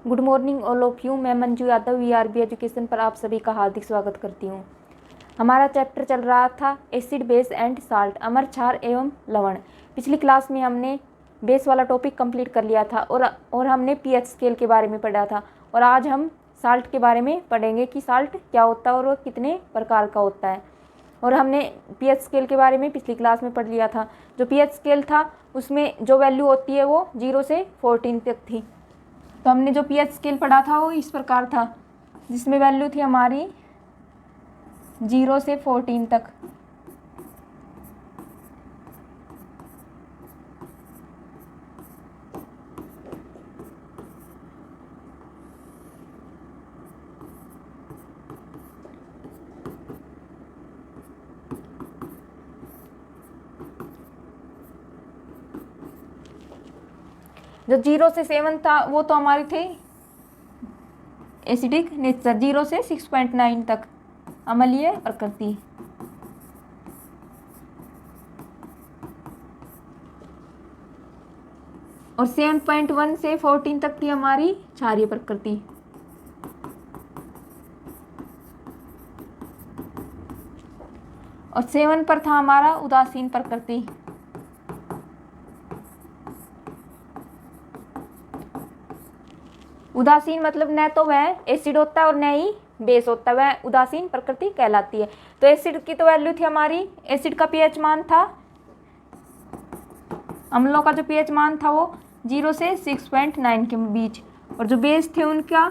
Good morning all of you. मैं Manju Yadav VRB education पर आप सभी का हार्दिक स्वागत करती हूँ। हमारा चैप्टर चल रहा था एसिड बेस एंड साल्ट, अम्ल क्षार एवं लवण। पिछली क्लास में हमने बेस वाला टॉपिक कंप्लीट कर लिया था और हमने पीएच स्केल के बारे में पढ़ा था। और आज हम साल्ट के बारे में पढ़ेंगे कि साल्ट क्या होता है और वह कितने प्रकार का होता है। और हमने पीएच स्केल के बारे में पिछली क्लास में पढ़ लिया था। जो पीएच स्केल था उसमें जो वैल्यू होती है वो 0 से 14 तक थी। तो हमने जो पीएच स्केल पढ़ा था वो इस प्रकार था, जिसमें वैल्यू थी हमारी 0 से 14 तक। जो 0 से 7 था वो तो हमारी थे एसिडिक नेचर, 0 से 6.9 तक अम्लीय प्रकृति। और 7.1 से 14 तक थी हमारी क्षारीय प्रकृति। और 7 पर था हमारा उदासीन प्रकृति। उदासीन मतलब न तो वह एसिड होता है और न ही बेस होता है, वह उदासीन प्रकृति कहलाती है। तो एसिड की तो वैल्यू थी हमारी, एसिड का पीएच मान था, अम्लों का जो पीएच मान था वो 0 से 6.9 के बीच। और जो बेस थे उनका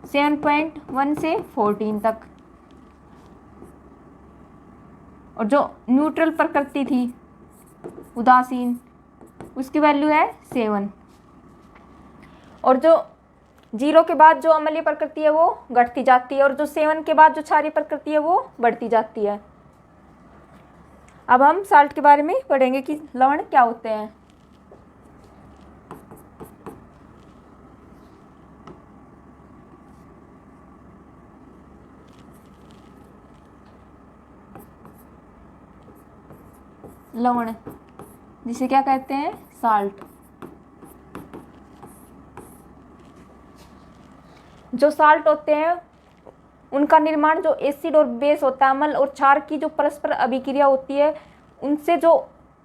7.1 से 14 तक। और जो न्यूट्रल प्रकृति थी उदासीन, उसकी वैल्यू है 7। और जो 0 के बाद जो अम्लीय प्रकृति है वो घटती जाती है और जो 7 के बाद जो क्षारीय प्रकृति है वो बढ़ती जाती है। अब हम साल्ट के बारे में पढ़ेंगे कि लवण क्या होते हैं। लवण जिसे क्या कहते हैं, साल्ट। जो साल्ट होते हैं उनका निर्माण जो एसिड और बेस होता है, अम्ल और क्षार की जो परस्पर अभिक्रिया होती है उनसे जो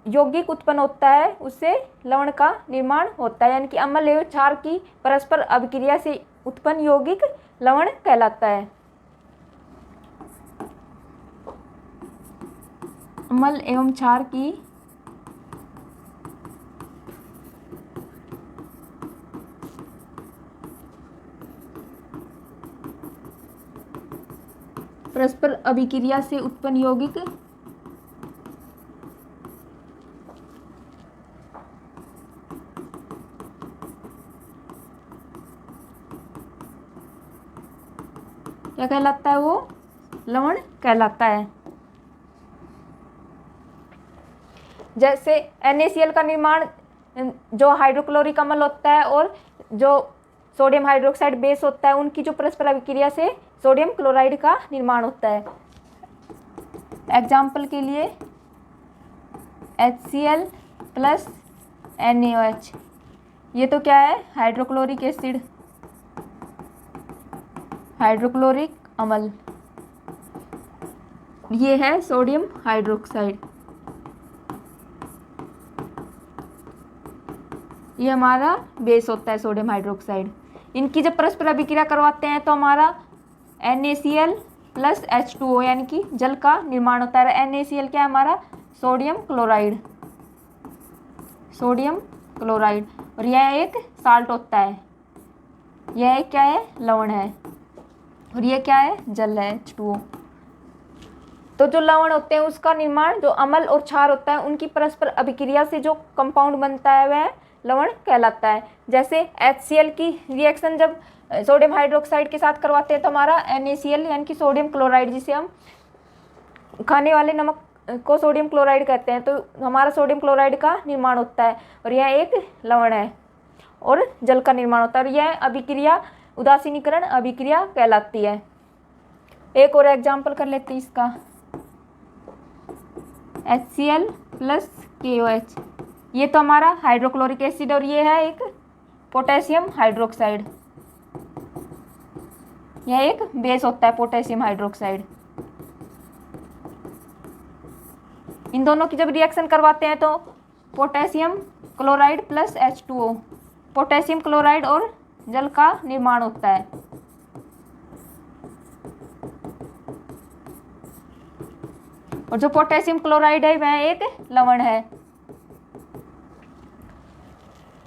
यौगिक उत्पन्न होता है उससे लवण का निर्माण होता है। यानी कि अम्ल एवं क्षार की परस्पर अभिक्रिया से उत्पन्न यौगिक लवण कहलाता है। अम्ल एवं क्षार की परस्पर अभिक्रिया से उत्पन्न यौगिक क्या कहलाता है, वो लवण कहलाता है। जैसे NaCl का निर्माण जो हाइड्रोक्लोरिक अम्ल होता है और जो सोडियम हाइड्रोक्साइड बेस होता है उनकी जो परस्पर अभिक्रिया से सोडियम क्लोराइड का निर्माण होता है। एग्जाम्पल के लिए HCl प्लस NaOH, ये तो क्या है, हाइड्रोक्लोरिक एसिड, हाइड्रोक्लोरिक अम्ल। ये है सोडियम हाइड्रोक्साइड, ये हमारा बेस होता है सोडियम हाइड्रोक्साइड। इनकी जब परस्पर अभिक्रिया करवाते हैं तो हमारा NaCl प्लस H2O यानी कि जल का निर्माण होता है। NaCl क्या है हमारा, सोडियम क्लोराइड, सोडियम क्लोराइड। और यह एक साल्ट होता है, यह एक क्या है, लवण है। और यह क्या है, जल है, H2O। तो जो लवण होते हैं उसका निर्माण जो अम्ल और क्षार होता है उनकी परस्पर अभिक्रिया से जो कंपाउंड बनता है वह लवण कहलाता है। जैसे HCl की रिएक्शन जब सोडियम हाइड्रोक्साइड के साथ करवाते हैं तो हमारा NaCl यानी कि सोडियम क्लोराइड, जिसे हम खाने वाले नमक को सोडियम क्लोराइड कहते हैं, तो हमारा सोडियम क्लोराइड का निर्माण होता है और यह एक लवण है और जल का निर्माण होता है। और यह अभिक्रिया उदासीनीकरण अभिक्रिया कहलाती है। एक और एग्जाम्पल कर लेते हैं इसका, HCl प्लस KOH, ये तो हमारा हाइड्रोक्लोरिक एसिड और ये है एक पोटेशियम हाइड्रोक्साइड, यह एक बेस होता है पोटेशियम हाइड्रोक्साइड। इन दोनों की जब रिएक्शन करवाते हैं तो potassium chloride plus H2O, potassium chloride और जल का निर्माण होता है। और जो पोटेशियम क्लोराइड है वह एक लवण है।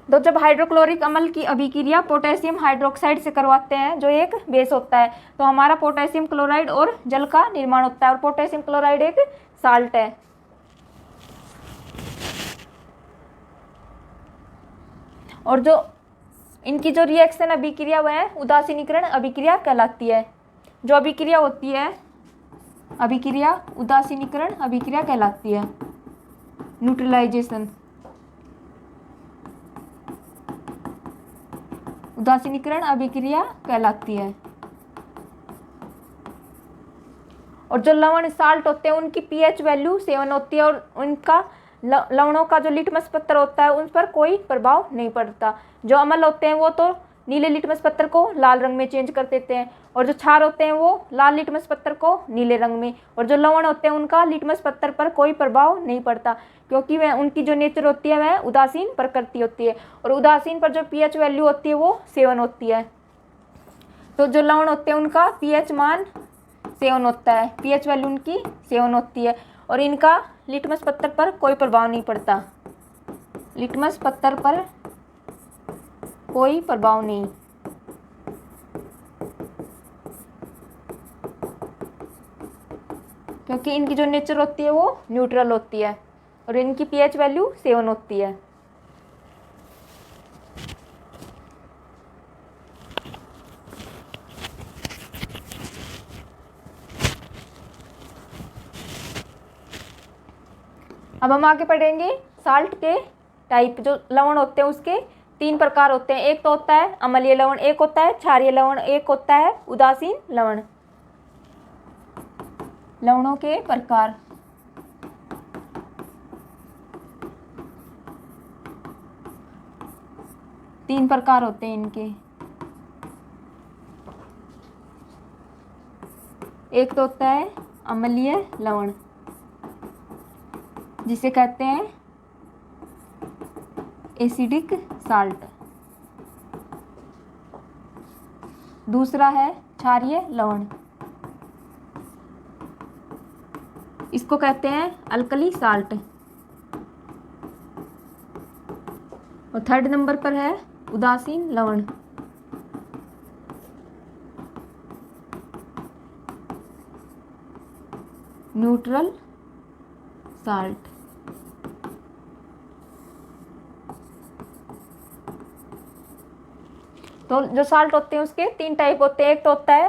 तो जब हाइड्रोक्लोरिक अम्ल की अभिक्रिया पोटेशियम हाइड्रोक्साइड से करवाते हैं जो एक बेस होता है, तो हमारा पोटेशियम क्लोराइड और जल का निर्माण होता है। और पोटेशियम क्लोराइड एक साल्ट है। और जो इनकी जो रिएक्शन अभिक्रिया वह उदासीनीकरण अभिक्रिया कहलाती है। जो अभिक्रिया होती है अभिक्रिया उदासीनीकरण अभिक्रिया कहलाती है, न्यूट्रलाइजेशन, उदासीनीकरण अभिक्रिया कहलाती है। और जो लवण साल्ट होते हैं उनकी पीएच वैल्यू 7 होती है और उनका लवणों का जो लिटमस पत्थर होता है उन पर कोई प्रभाव नहीं पड़ता। जो अम्ल होते हैं वो तो नीले लिटमस पत्थर को लाल रंग में चेंज कर देते हैं और जो क्षार होते हैं वो लाल लिटमस पत्थर को नीले रंग में, और जो लवण होते हैं उनका लिटमस पत्थर पर कोई प्रभाव नहीं पड़ता क्योंकि वह उनकी जो नेचर होती है वह उदासीन प्रकृति होती है। और उदासीन पर जो पीएच वैल्यू होती है वो 7 होती है। तो जो लवण होते हैं उनका पीएच मान 7 होता है, पीएच वैल्यू उनकी 7 होती है और इनका लिटमस पत्थर पर कोई प्रभाव नहीं पड़ता, लिटमस पत्थर पर कोई प्रभाव नहीं। क्योंकि इनकी जो नेचर होती है वो न्यूट्रल होती है और इनकी पीएच वैल्यू 7 होती है। अब हम आगे पढ़ेंगे साल्ट के टाइप। जो लवण होते हैं उसके 3 प्रकार होते हैं। एक तो होता है अम्लीय लवण, एक होता है क्षारीय लवण, एक होता है उदासीन लवण। लवणों के प्रकार। तीन प्रकार होते हैं इनके। एक तो होता है अम्लीय लवण जिसे कहते हैं एसिडिक साल्ट। दूसरा है क्षारीय लवण, इसको कहते हैं अल्कली साल्ट। और थर्ड नंबर पर है उदासीन लवण। Neutral salt. तो जो साल्ट होते हैं उसके 3 टाइप होते हैं। एक तो होता है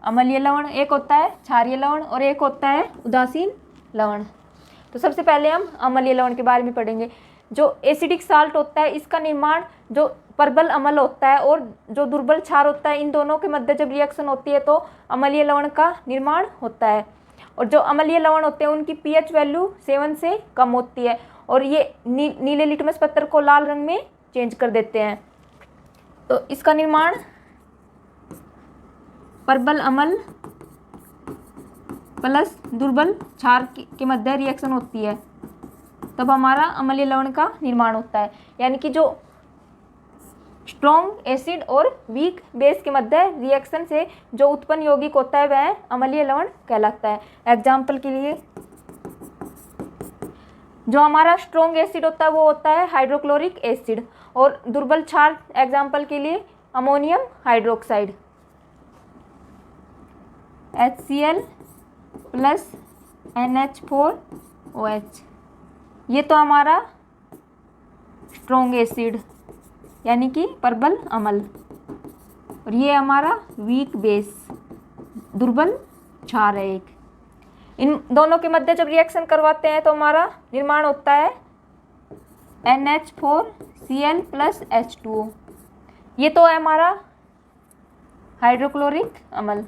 अम्लीय लवण, एक होता है क्षारीय लवण और एक होता है उदासीन लवण। तो सबसे पहले हम अम्लीय लवण के बारे में पढ़ेंगे। जो एसिडिक साल्ट होता है इसका निर्माण जो प्रबल अम्ल होता है और जो दुर्बल क्षार होता है इन दोनों के मध्य जब रिएक्शन होती है तो अम्लीय लवण का निर्माण होता है। और जो अम्लीय लवण होते हैं उनकी पीएच वैल्यू 7 से कम होती है और ये नीले लिटमस पत्थर को लाल रंग में चेंज कर देते हैं। तो इसका निर्माण प्रबल अम्ल प्लस दुर्बल क्षार के मध्य रिएक्शन होती है, तब हमारा अम्लीय लवण का निर्माण होता है। यानी कि जो स्ट्रॉन्ग एसिड और वीक बेस के मध्य रिएक्शन से जो उत्पन्न यौगिक होता है वह अम्लीय लवण कहलाता है। एग्जाम्पल के लिए जो हमारा स्ट्रॉन्ग एसिड होता है वो होता है हाइड्रोक्लोरिक एसिड और दुर्बल क्षार एग्जाम्पल के लिए ammonium hydroxide HCl plus NH4OH। ये तो हमारा स्ट्रॉन्ग एसिड यानी कि प्रबल अम्ल और ये हमारा वीक बेस दुर्बल क्षार है एक। इन दोनों के मध्य जब रिएक्शन करवाते हैं तो हमारा निर्माण होता है NH4Cl प्लस H2O। ये तो है हमारा हाइड्रोक्लोरिक अम्ल,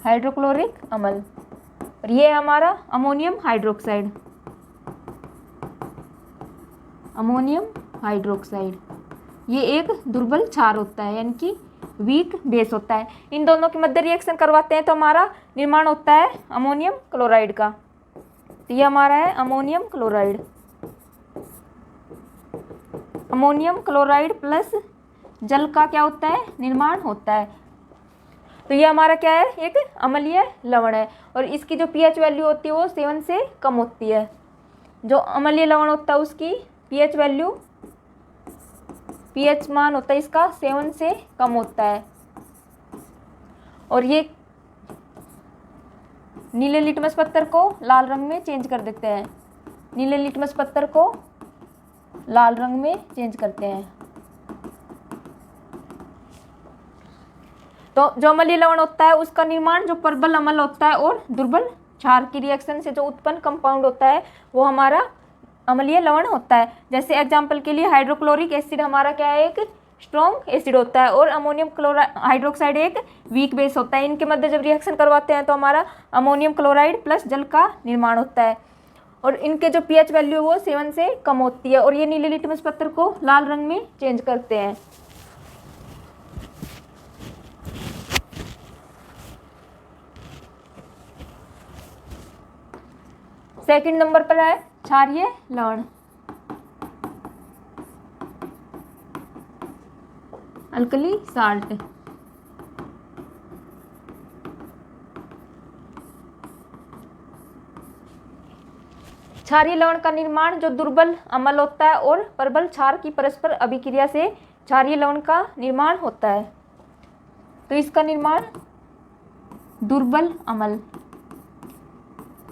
हाइड्रोक्लोरिक अम्ल और ये है हमारा अमोनियम हाइड्रोक्साइड। अमोनियम हाइड्रोक्साइड, ये एक दुर्बल क्षार होता है, यानी कि वीक बेस होता है। इन दोनों के मध्य रिएक्शन करवाते हैं तो हमारा निर्माण होता है अमोनियम क्लोराइड का। तो ये हमारा है ammonium chloride. Ammonium chloride plus जल का क्या होता है, निर्माण होता है। तो ये हमारा क्या है, एक अम्लीय लवण है और इसकी जो पीएच वैल्यू होती है वो 7 से कम होती है। जो अम्लीय लवण होता है उसकी पीएच वैल्यू, पीएच मान होता है इसका 7 से कम होता है। और ये नीले लिटमस पत्थर को लाल रंग में चेंज कर देते हैं, नीले लिटमस पत्थर को लाल रंग में चेंज करते हैं। तो जो अम्लीय लवण होता है उसका निर्माण जो प्रबल अम्ल होता है और दुर्बल क्षार की रिएक्शन से जो उत्पन्न कंपाउंड होता है वो हमारा अम्लीय लवण होता है। जैसे एग्जांपल के लिए हाइड्रोक्लोरिक एसिड हमारा क्या है, एक स्ट्रॉन्ग एसिड होता है और अमोनियम हाइड्रोक्साइड एक वीक बेस होता है। इनके मध्य जब रिएक्शन करवाते हैं तो हमारा अमोनियम क्लोराइड प्लस जल का निर्माण होता है और इनके जो पीएच वैल्यू है वो 7 से कम होती है और ये नीले लिटमस पत्थर को लाल रंग में चेंज करते हैं। सेकंड नंबर पर है क्षारीय लवण, अल्कली साल्ट। क्षारीय लवण का निर्माण जो दुर्बल अम्ल होता है और प्रबल क्षार की परस्पर अभिक्रिया से क्षारीय लवण का निर्माण होता है। तो इसका निर्माण दुर्बल अम्ल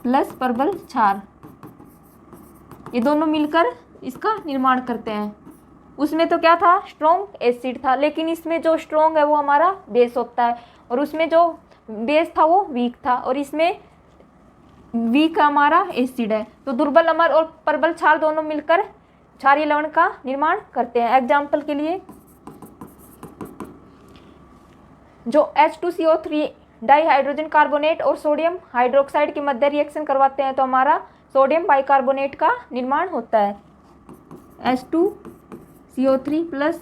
प्लस प्रबल क्षार, ये दोनों मिलकर इसका निर्माण करते हैं। उसमें तो क्या था, स्ट्रॉन्ग एसिड था, लेकिन इसमें जो स्ट्रॉन्ग है वो हमारा बेस होता है और उसमें जो बेस था वो वीक था और इसमें वीक हमारा एसिड है। तो दुर्बल अम्ल और प्रबल क्षार दोनों मिलकर क्षारीय लवण का निर्माण करते हैं। एग्जाम्पल के लिए जो H2CO3 डाइहाइड्रोजन कार्बोनेट और सोडियम हाइड्रोक्साइड के मध्य रिएक्शन करवाते हैं तो हमारा सोडियम बाइकार्बोनेट का निर्माण होता है। H2CO3 प्लस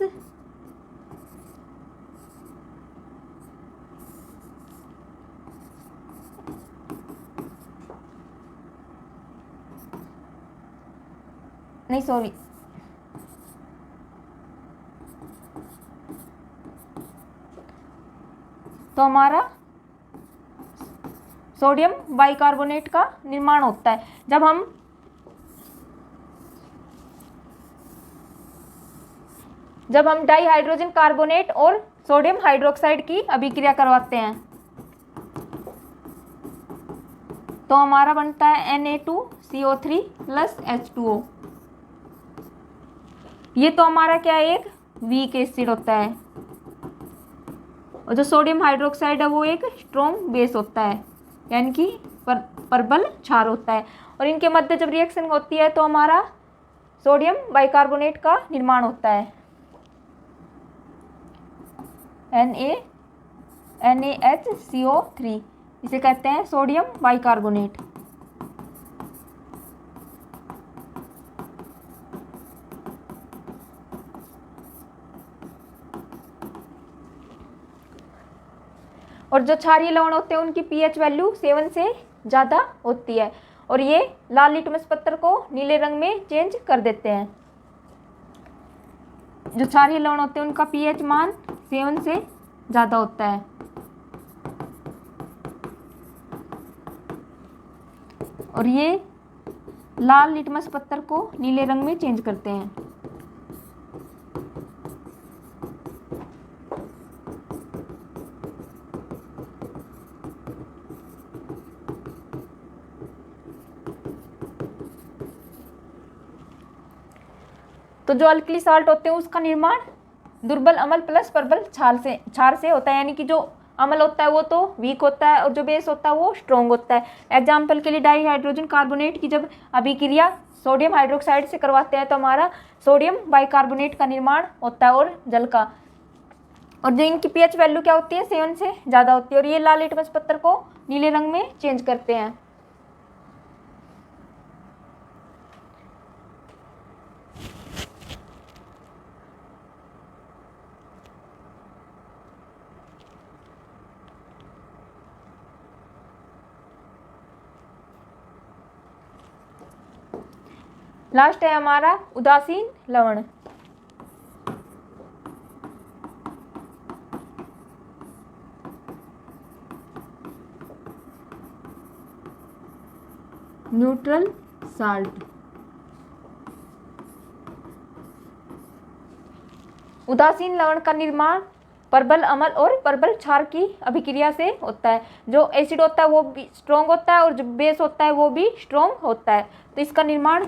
नहीं सॉरी तो हमारा सोडियम बाइकार्बोनेट का निर्माण होता है। जब हम डाइहाइड्रोजन कार्बोनेट और सोडियम हाइड्रोक्साइड की अभिक्रिया करवाते हैं तो हमारा बनता है Na2CO3 प्लस H2O। ये तो हमारा क्या है, एक वीक एसिड होता है और जो सोडियम हाइड्रोक्साइड है वो एक स्ट्रॉन्ग बेस होता है, यानी कि प्रबल क्षार होता है और इनके मध्य जब रिएक्शन होती है तो हमारा सोडियम बाइकार्बोनेट का निर्माण होता है, NaHCO3, इसे कहते हैं सोडियम बाइकार्बोनेट। और जो क्षारीय लवण होते हैं उनकी पीएच वैल्यू 7 से ज़्यादा होती है और ये लाल लिटमस पत्थर को नीले रंग में चेंज कर देते हैं। जो क्षारीय लवण होते हैं उनका पीएच मान 7 से ज़्यादा होता है और ये लाल लिटमस पत्थर को नीले रंग में चेंज करते हैं। तो जो अल्कली साल्ट होते हैं उसका निर्माण दुर्बल अम्ल प्लस प्रबल क्षार से होता है, यानी कि जो अम्ल होता है वो तो वीक होता है और जो बेस होता है वो स्ट्रॉन्ग होता है। एग्जाम्पल के लिए डाइहाइड्रोजन कार्बोनेट की जब अभिक्रिया सोडियम हाइड्रोक्साइड से करवाते हैं तो हमारा सोडियम बाइकार्बोनेट का निर्माण होता है और जल का, और जो इनकी पीएच वैल्यू क्या होती है, 7 से ज़्यादा होती है और ये लाल लिटमस पत्थर को नीले रंग में चेंज करते हैं। लास्ट है हमारा उदासीन लवण। Neutral salt. उदासीन लवण का निर्माण परबल अम्ल और परबल क्षार की अभिक्रिया से होता है। जो एसिड होता है वो भी स्ट्रॉन्ग होता है और जो बेस होता है वो भी स्ट्रॉन्ग होता है। तो इसका निर्माण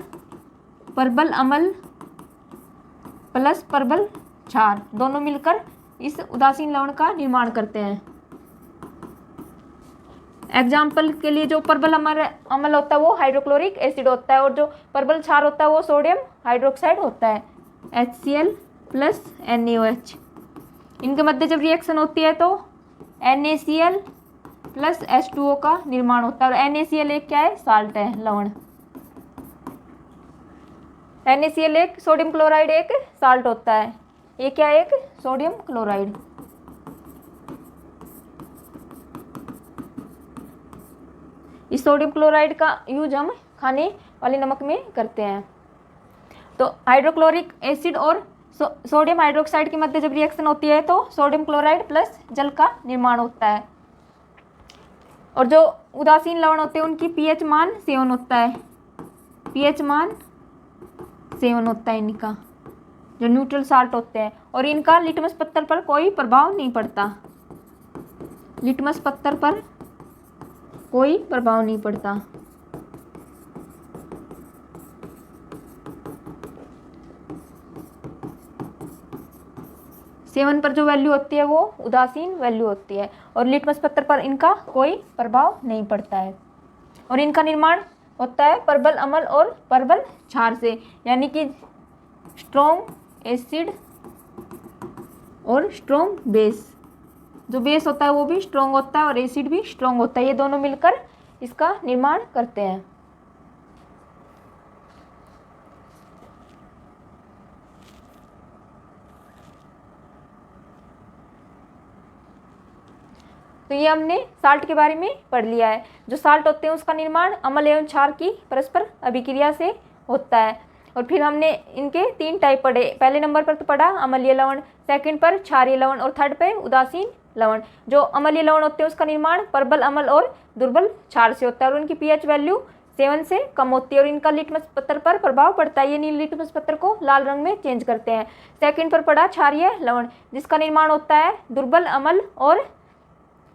परबल अम्ल प्लस परबल क्षार दोनों मिलकर इस उदासीन लवण का निर्माण करते हैं। एग्जाम्पल के लिए जो परबल अम्ल होता है वो हाइड्रोक्लोरिक एसिड होता है और जो परबल क्षार होता है वो सोडियम हाइड्रोक्साइड होता है, HCl प्लस NaOH। इनके मध्य जब रिएक्शन होती है तो NaCl प्लस H2O का निर्माण होता है और NaCl एक क्या है, साल्ट है, लवण। NaCl एक सोडियम क्लोराइड एक साल्ट होता है, ये क्या है, एक सोडियम क्लोराइड। इस सोडियम क्लोराइड का यूज हम खाने वाले नमक में करते हैं। तो हाइड्रोक्लोरिक एसिड और सोडियम हाइड्रोक्साइड के मध्य जब रिएक्शन होती है तो सोडियम क्लोराइड प्लस जल का निर्माण होता है। और जो उदासीन लवण होते हैं उनकी pH मान 7 होता है, pH मान 7 होता है इनका, जो न्यूट्रल साल्ट होते हैं। और इनका लिटमस पत्थर पर कोई प्रभाव नहीं पड़ता, लिटमस पत्थर पर कोई प्रभाव नहीं पड़ता। सेवन पर जो वैल्यू होती है वो उदासीन वैल्यू होती है और लिटमस पत्थर पर इनका कोई प्रभाव नहीं पड़ता है। और इनका निर्माण होता है परबल अम्ल और परबल क्षार से, यानी कि स्ट्रॉन्ग एसिड और स्ट्रॉन्ग बेस। जो बेस होता है वो भी स्ट्रॉन्ग होता है और एसिड भी स्ट्रॉन्ग होता है, ये दोनों मिलकर इसका निर्माण करते हैं। तो ये हमने साल्ट के बारे में पढ़ लिया है। जो साल्ट होते हैं उसका निर्माण अम्ल एवं क्षार की परस्पर अभिक्रिया से होता है। और फिर हमने इनके 3 टाइप पढ़े। पहले नंबर पर तो पढ़ा अम्लीय लवण, सेकंड पर क्षारीय लवण और थर्ड पे उदासीन लवण। जो अम्लीय लवण होते हैं उसका निर्माण परबल अम्ल और दुर्बल क्षार से होता है और उनकी pH वैल्यू 7 से कम होती है और इनका लिटमस पत्थर पर प्रभाव पड़ता है, ये नील लिटमस पत्थर को लाल रंग में चेंज करते हैं। सेकंड पर पढ़ा क्षारीय लवण, जिसका निर्माण होता है दुर्बल अम्ल और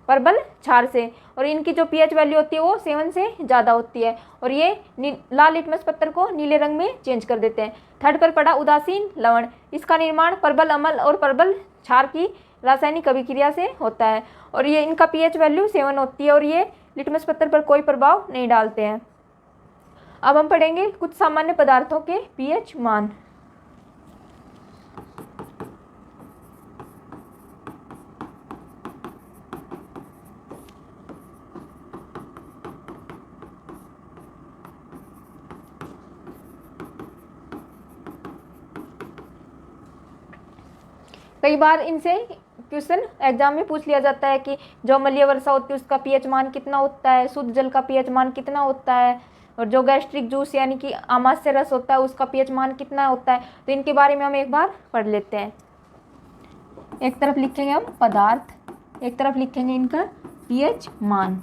परबल क्षार से और इनकी जो pH वैल्यू होती है वो 7 से ज़्यादा होती है और ये लाल लिटमस पत्थर को नीले रंग में चेंज कर देते हैं। थर्ड पर पड़ा उदासीन लवण, इसका निर्माण परबल अम्ल और परबल क्षार की रासायनिक अभिक्रिया से होता है और ये इनका pH वैल्यू 7 होती है और ये लिटमस पत्थर पर कोई प्रभाव नहीं डालते हैं। अब हम पढ़ेंगे कुछ सामान्य पदार्थों के pH मान। कई बार इनसे क्वेश्चन एग्जाम में पूछ लिया जाता है कि जो अम्लीय वर्षा होती है उसका pH मान कितना होता है, शुद्ध जल का pH मान कितना होता है और जो गैस्ट्रिक जूस यानी कि आमाशय रस होता है उसका pH मान कितना होता है। तो इनके बारे में हम एक बार पढ़ लेते हैं। एक तरफ लिखेंगे हम पदार्थ, एक तरफ लिखेंगे इनका pH मान।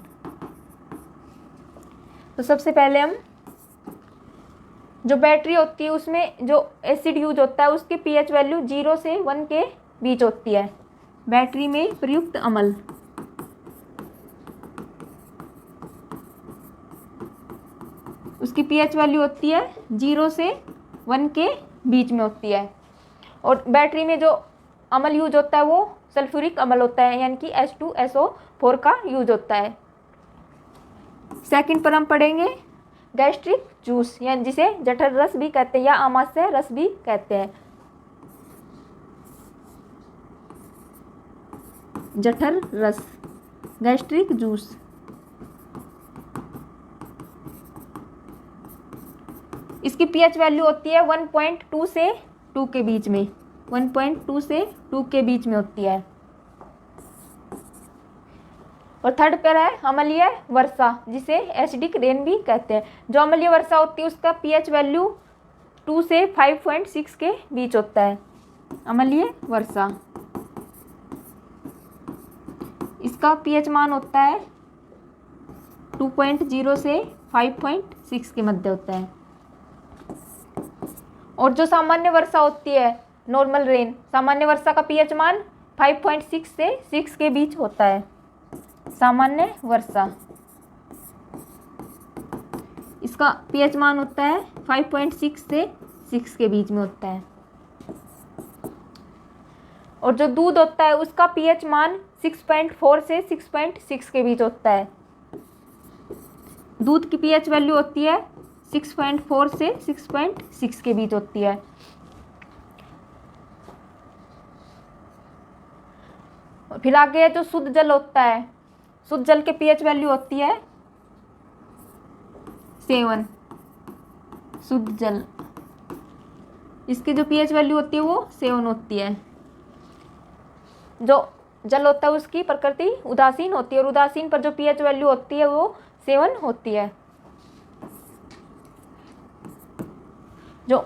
तो सबसे पहले हम जो बैटरी होती है उसमें जो एसिड यूज होता है उसकी pH वैल्यू 0 से 1 के बीच होती है। बैटरी में प्रयुक्त अम्ल, उसकी pH वैल्यू होती है 0 से 1 के बीच में होती है और बैटरी में जो अम्ल यूज होता है वो सल्फ्यूरिक अम्ल होता है, यानी कि H2SO4 का यूज होता है। सेकंड पर हम पढ़ेंगे गैस्ट्रिक जूस, यानी जिसे जठर रस भी कहते हैं या आमाशय रस भी कहते हैं। जठर रस, गैस्ट्रिक जूस। इसकी pH वैल्यू होती है 1.2 से 2 के बीच में, 1.2 से 2 के बीच में होती है। और थर्ड पर है अम्लीय वर्षा, जिसे एसिडिक रेन भी कहते हैं। जो अम्लीय वर्षा होती है उसका pH वैल्यू 2 से 5.6 के बीच होता है अम्लीय वर्षा। इसका पीएच मान होता है 2.0 से 5.6 के मध्य होता है। और जो सामान्य वर्षा होती है, नॉर्मल रेन, सामान्य वर्षा का पीएच मान 5.6 से 6 के बीच होता है। सामान्य वर्षा, इसका पीएच मान होता है 5.6 से 6 के बीच में होता है। और जो दूध होता है उसका पीएच मान 6.4 से 6.6 के बीच होता है। दूध की पीएच वैल्यू होती है 6.4 से 6.6 के बीच होती है। फिर आगे जो शुद्ध जल होता है, शुद्ध जल के पीएच वैल्यू होती है 7। शुद्ध जल, इसकी जो पीएच वैल्यू होती है वो 7 होती है। जो जल होता है उसकी प्रकृति उदासीन होती है और उदासीन पर जो पीएच वैल्यू होती है वो 7 होती है। जो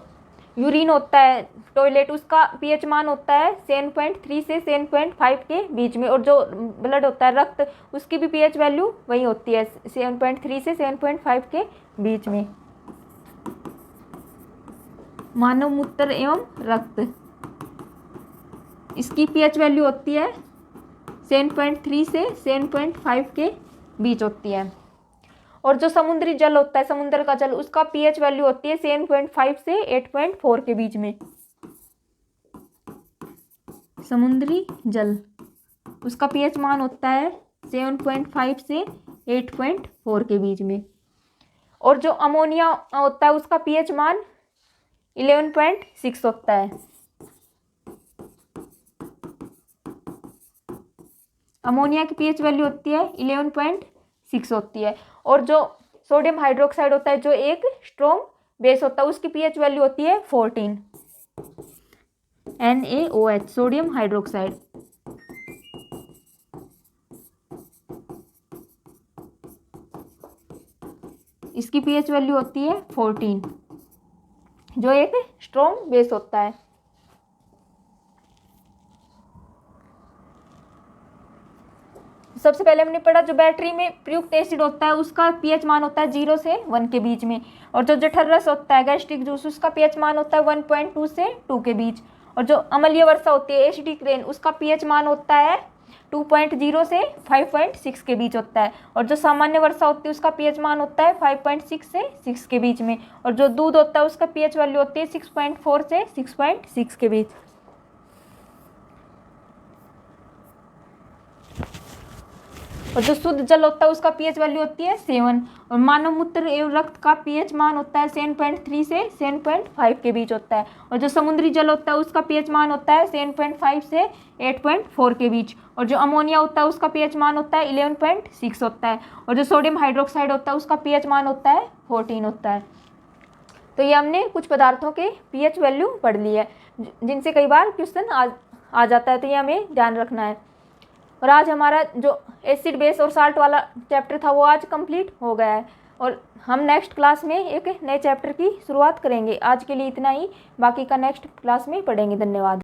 यूरिन होता है, टॉयलेट, उसका पीएच मान होता है 7.3 से 7.5 के बीच में। और जो ब्लड होता है, रक्त, उसकी भी पीएच वैल्यू वही होती है 7.3 से 7.5 के बीच में। मानव मूत्र एवं रक्त, इसकी पीएच वैल्यू होती है 7.3 से 7.5 के बीच होती है। और जो समुद्री जल होता है, समुद्र का जल, उसका पीएच वैल्यू होती है 7.5 से 8.4 के बीच में। समुद्री जल, उसका पीएच मान होता है 7.5 से 8.4 के बीच में। और जो अमोनिया होता है उसका पीएच मान 11.6 होता है। अमोनिया की पीएच वैल्यू होती है 11.6 होती है। और जो सोडियम हाइड्रोक्साइड होता है, जो एक स्ट्रॉन्ग बेस होता है, उसकी पीएच वैल्यू होती है 14। NaOH, सोडियम हाइड्रोक्साइड, इसकी पीएच वैल्यू होती है 14, जो एक स्ट्रॉन्ग बेस होता है। सबसे पहले हमने पढ़ा जो बैटरी में प्रयुक्त एसिड होता है उसका पीएच मान होता है 0 से 1 के बीच में। और जो जठर रस होता है, गैस्ट्रिक जूस, उसका पीएच मान होता है 1.2 से 2 के बीच। और जो अम्लीय वर्षा होती है, एसिडिक रेन, उसका पीएच मान होता है 2.0 से 5.6 के बीच होता है। और जो सामान्य वर्षा होती है उसका पीएच मान होता है 5.6 से 6 के बीच में। और जो दूध होता है उसका पीएच वैल्यू होती है 6.4 से 6.6 के बीच। और जो शुद्ध जल होता है उसका पीएच वैल्यू होती है 7। और मानव मूत्र एवं रक्त का पीएच मान होता है 7.3 से 7.5 के बीच होता है। और जो समुद्री जल होता है उसका पीएच मान होता है 7.5 से 8.4 के बीच। और जो अमोनिया होता है उसका पीएच मान होता है 11.6 होता है। और जो सोडियम हाइड्रोक्साइड होता है उसका पीएच मान होता है 14 होता है। तो ये हमने कुछ पदार्थों के पीएच वैल्यू पढ़ ली है, जिनसे कई बार क्वेश्चन आ जाता है, तो ये हमें ध्यान रखना है। और आज हमारा जो एसिड बेस और साल्ट वाला चैप्टर था वो आज कंप्लीट हो गया है। और हम नेक्स्ट क्लास में एक नए चैप्टर की शुरुआत करेंगे। आज के लिए इतना ही, बाकी का नेक्स्ट क्लास में पढ़ेंगे। धन्यवाद।